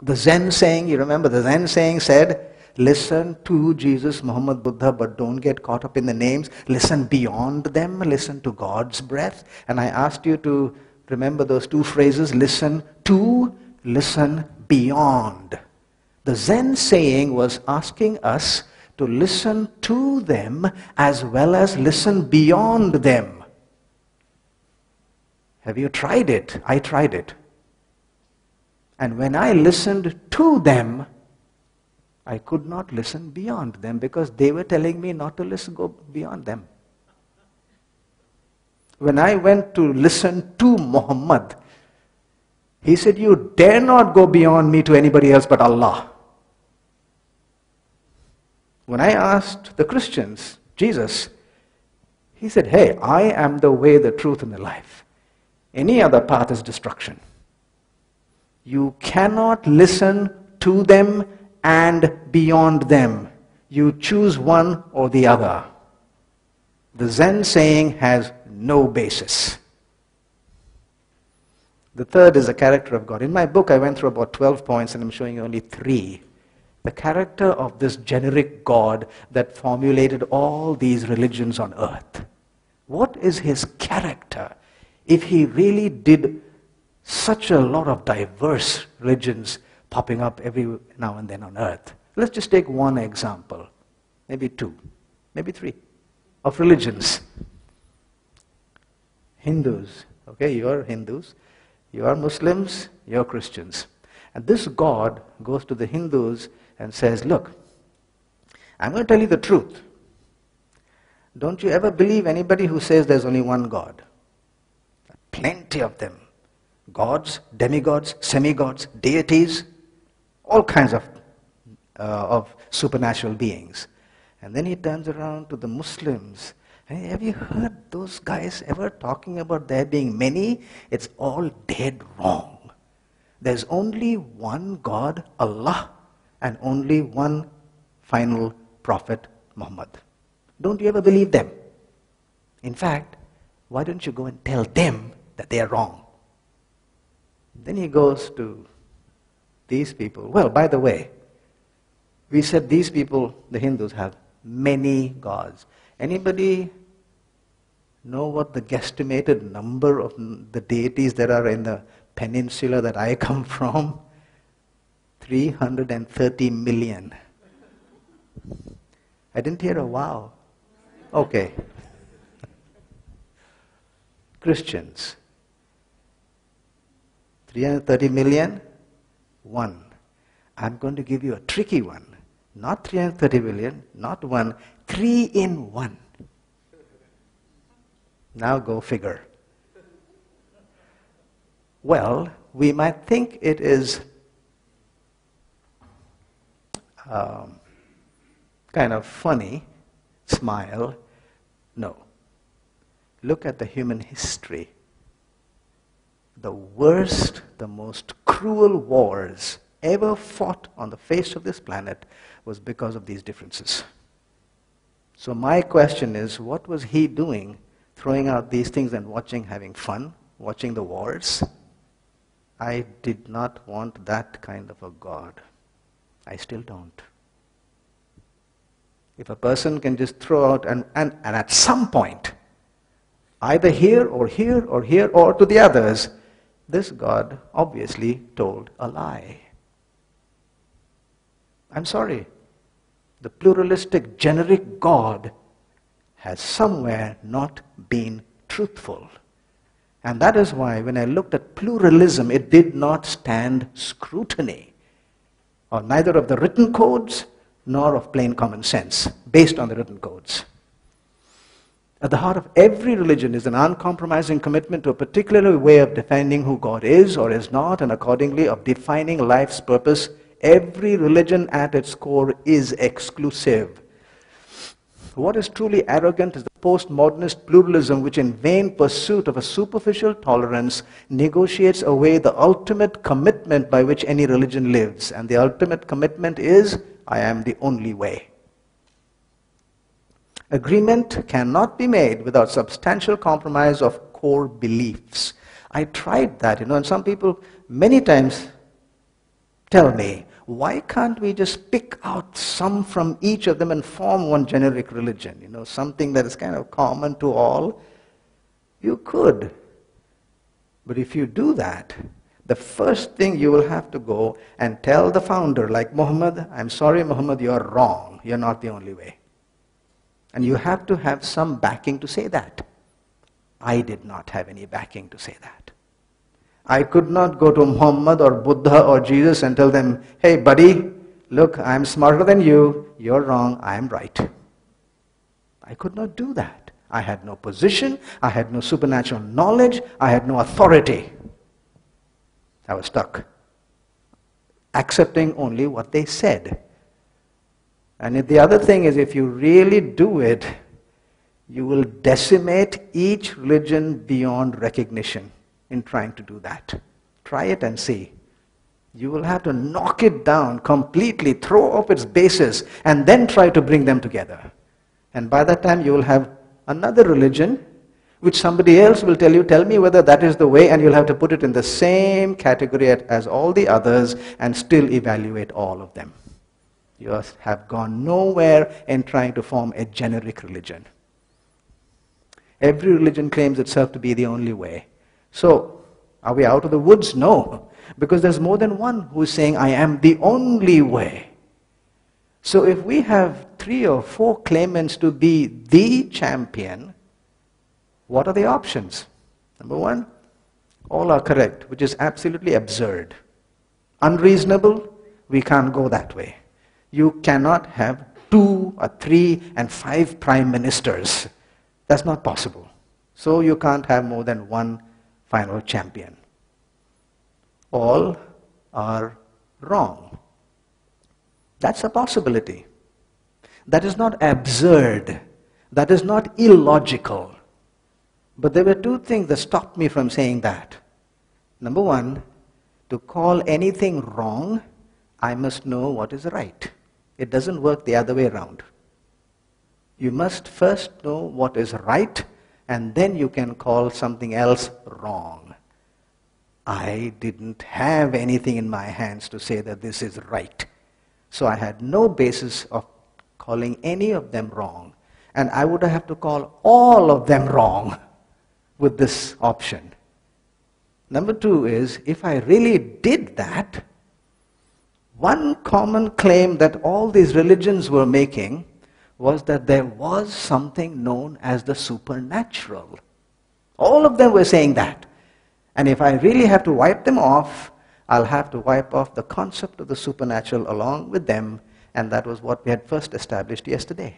The Zen saying, you remember the Zen saying said, listen to Jesus, Muhammad, Buddha, but don't get caught up in the names. Listen beyond them. Listen to God's breath. And I asked you to remember those two phrases, listen to, listen beyond. The Zen saying was asking us to listen to them as well as listen beyond them. Have you tried it? I tried it. And when I listened to them, I could not listen beyond them because they were telling me not to go beyond them. When I went to listen to Muhammad, he said, you dare not go beyond me to anybody else but Allah. When I asked the Christians, Jesus, he said, hey, I am the way, the truth, and the life. Any other path is destruction. You cannot listen to them and beyond them. You choose one or the other. The Zen saying has no basis. The third is the character of God. In my book, I went through about 12 points, and I'm showing you only 3. The character of this generic God that formulated all these religions on earth. What is his character if he really did such a lot of diverse religions popping up every now and then on earth? Let's just take one example, maybe 2, maybe 3, of religions. Hindus, okay, you're Hindus, you are Muslims, you're Christians. And this God goes to the Hindus and says, look, I'm going to tell you the truth. Don't you ever believe anybody who says there's only one God. Plenty of them. Gods, demigods, semi-gods, deities, all kinds of supernatural beings. And then he turns around to the Muslims. Hey, have you heard those guys ever talking about there being many? It's all dead wrong. There's only one God, Allah, and only one final prophet, Muhammad. Don't you ever believe them? In fact, why don't you go and tell them that they are wrong? Then he goes to these people. Well, by the way, we said these people, the Hindus, have many gods. Anybody know what the guesstimated number of the deities that are in the peninsula that I come from? 330 million. I didn't hear a wow. Okay. Christians. 330 million? 1. I'm going to give you a tricky one. Not 330 million, not 1, 3 in 1. Now go figure. Well, we might think it is kind of funny, smile. No. Look at the human history. The worst, the most cruel wars ever fought on the face of this planet was because of these differences. So my question is, what was he doing, throwing out these things and watching, having fun, watching the wars? I did not want that kind of a God. I still don't. If a person can just throw out and at some point, either here or here or here or to the others, this God obviously told a lie. I'm sorry. The pluralistic, generic God has somewhere not been truthful. And that is why when I looked at pluralism, it did not stand scrutiny, or neither of the written codes nor of plain common sense, based on the written codes. At the heart of every religion is an uncompromising commitment to a particular way of defining who God is or is not, and accordingly of defining life's purpose. Every religion at its core is exclusive. What is truly arrogant is the postmodernist pluralism which in vain pursuit of a superficial tolerance negotiates away the ultimate commitment by which any religion lives. And the ultimate commitment is, I am the only way. Agreement cannot be made without substantial compromise of core beliefs. I tried that, and some people, many times, Tell me, why can't we just pick out some from each of them and form one generic religion? You know, something that is kind of common to all? You could. But if you do that, the first thing you will have to go and tell the founder, like Muhammad, I'm sorry Muhammad, you're wrong. You're not the only way. And you have to have some backing to say that. I did not have any backing to say that. I could not go to Muhammad or Buddha or Jesus and tell them, hey buddy, look, I'm smarter than you, you're wrong, I'm right. I could not do that. I had no position, I had no supernatural knowledge, I had no authority. I was stuck, accepting only what they said. And the other thing is, if you really do it, you will decimate each religion beyond recognition in trying to do that. Try it and see. You will have to knock it down completely, throw up its bases, and then try to bring them together. And by that time you will have another religion which somebody else will tell you, tell me whether that is the way, and you'll have to put it in the same category as all the others and still evaluate all of them. You have gone nowhere in trying to form a generic religion. Every religion claims itself to be the only way. So, are we out of the woods? No. Because there's more than one who is saying, I am the only way. So if we have 3 or 4 claimants to be the champion, what are the options? Number 1, all are correct, which is absolutely absurd. Unreasonable, we can't go that way. You cannot have 2 or 3 and 5 prime ministers. That's not possible. So you can't have more than one final champion. All are wrong. That's a possibility. That is not absurd. That is not illogical. But there were 2 things that stopped me from saying that. Number 1, to call anything wrong, I must know what is right. It doesn't work the other way around. You must first know what is right, and then you can call something else wrong. I didn't have anything in my hands to say that this is right. So I had no basis of calling any of them wrong. And I would have to call all of them wrong with this option. Number 2 is, if I really did that, one common claim that all these religions were making was that there was something known as the supernatural. All of them were saying that. And if I really have to wipe them off, I'll have to wipe off the concept of the supernatural along with them, and that was what we had first established yesterday.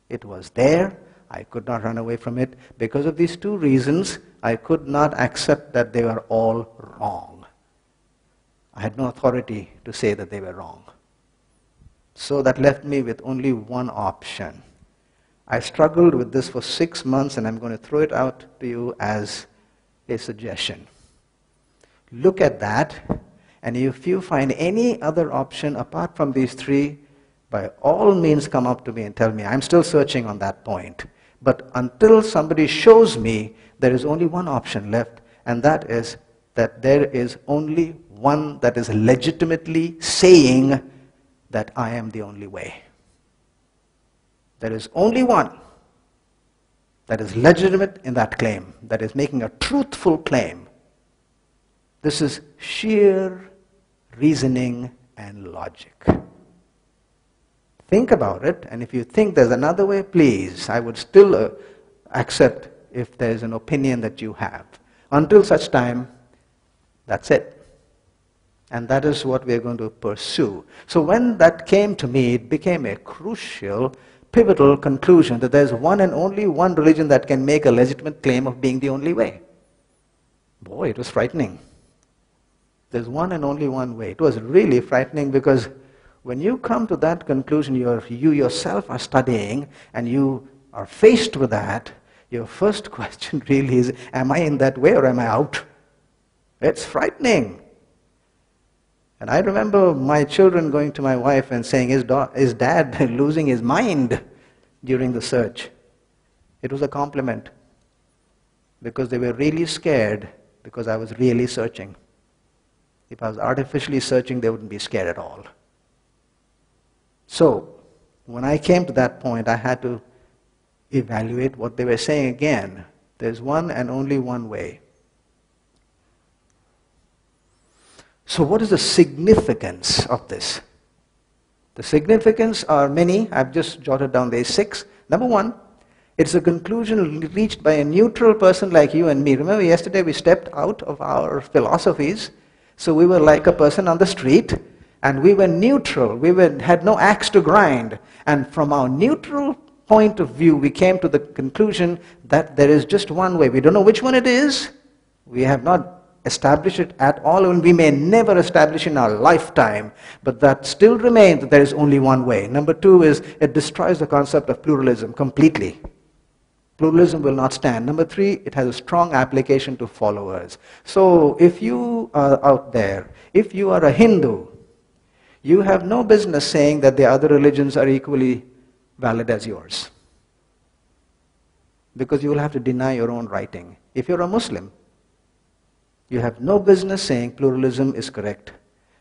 It was there. I could not run away from it. Because of these 2 reasons, I could not accept that they were all wrong. I had no authority to say that they were wrong. So that left me with only one option. I struggled with this for 6 months, and I'm going to throw it out to you as a suggestion. Look at that, and if you find any other option apart from these 3, by all means come up to me and tell me. I'm still searching on that point. But until somebody shows me, there is only one option left, and that is that there is only one that is legitimately saying that I am the only way. There is only one that is legitimate in that claim, that is making a truthful claim. This is sheer reasoning and logic. Think about it, and if you think there's another way, please, I would still accept if there's an opinion that you have. Until such time, that's it. And that is what we're going to pursue. So when that came to me, it became a crucial, pivotal conclusion that there's one and only one religion that can make a legitimate claim of being the only way. Boy, it was frightening. There's one and only one way. It was really frightening, because when you come to that conclusion, you yourself are studying and you are faced with that, your first question really is, am I in that way or am I out? It's frightening. And I remember my children going to my wife and saying, is dad losing his mind during the search? It was a compliment, because they were really scared, because I was really searching. If I was artificially searching, they wouldn't be scared at all. So, when I came to that point, I had to evaluate what they were saying again. There's one and only one way. So what is the significance of this? The significance are many. I've just jotted down these 6. Number 1, it's a conclusion reached by a neutral person like you and me. Remember yesterday we stepped out of our philosophies. So we were like a person on the street, and we were neutral. We had no axe to grind. And from our neutral point of view, we came to the conclusion that there is just one way. We don't know which one it is. We have not established it at all, and we may never establish in our lifetime. But that still remains that there is only one way. Number 2 is it destroys the concept of pluralism completely. Pluralism will not stand. Number 3, it has a strong application to followers. So if you are out there, if you are a Hindu, you have no business saying that the other religions are equally valid as yours, because you will have to deny your own writing. If you're a Muslim, you have no business saying pluralism is correct,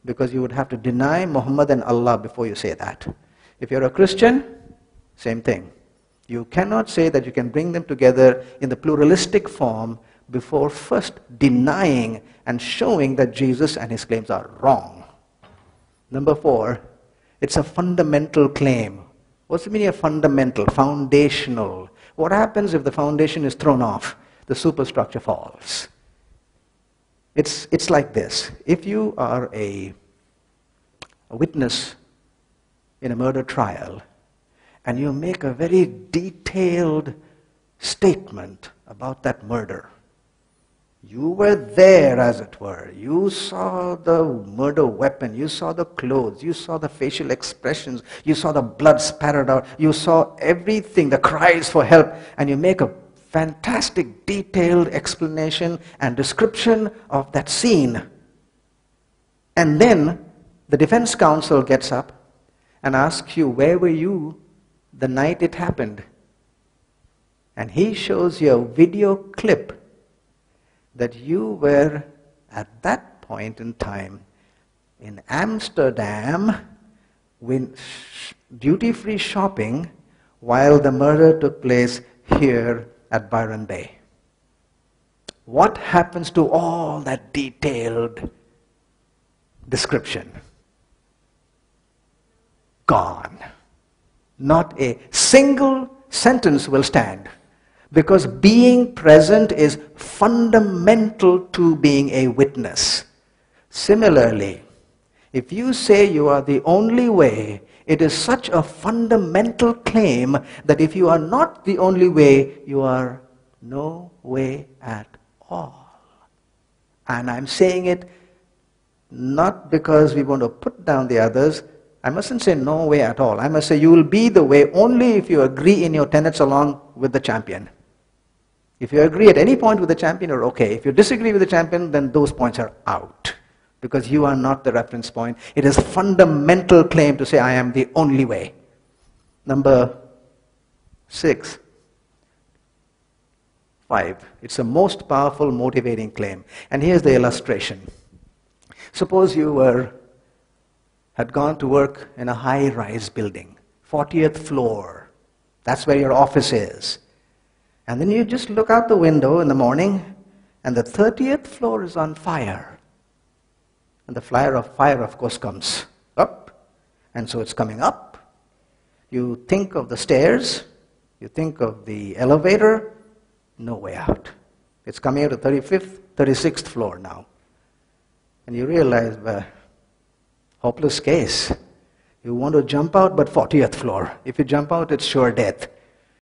because you would have to deny Muhammad and Allah before you say that. If you're a Christian, same thing. You cannot say that you can bring them together in the pluralistic form before first denying and showing that Jesus and his claims are wrong. Number 4, it's a fundamental claim. What's the meaning of fundamental? Foundational. What happens if the foundation is thrown off? The superstructure falls. It's like this. If you are a witness in a murder trial, and you make a very detailed statement about that murder, you were there, as it were. You saw the murder weapon, you saw the clothes, you saw the facial expressions, you saw the blood spattered out, you saw everything, the cries for help, and you make a fantastic detailed explanation and description of that scene. And then the defense counsel gets up and asks you, where were you the night it happened? And he shows you a video clip that you were at that point in time in Amsterdam with duty-free shopping while the murder took place here at Byron Bay. What happens to all that detailed description? Gone. Not a single sentence will stand, because being present is fundamental to being a witness. Similarly, if you say you are the only way, it is such a fundamental claim that if you are not the only way, you are no way at all. And I'm saying it not because we want to put down the others. I mustn't say no way at all. I must say you will be the way only if you agree in your tenets along with the champion. If you agree at any point with the champion, you're okay. If you disagree with the champion, then those points are out, because you are not the reference point. It is a fundamental claim to say, I am the only way. Number 5, it's the most powerful motivating claim. And here's the illustration. Suppose you had gone to work in a high-rise building, 40th floor. That's where your office is. And then you just look out the window in the morning, and the 30th floor is on fire. And the fire, of course, comes up. And so it's coming up. You think of the stairs. You think of the elevator. No way out. It's coming out to 35th, 36th floor now. And you realize, well, hopeless case. You want to jump out, but 40th floor. If you jump out, it's sure death.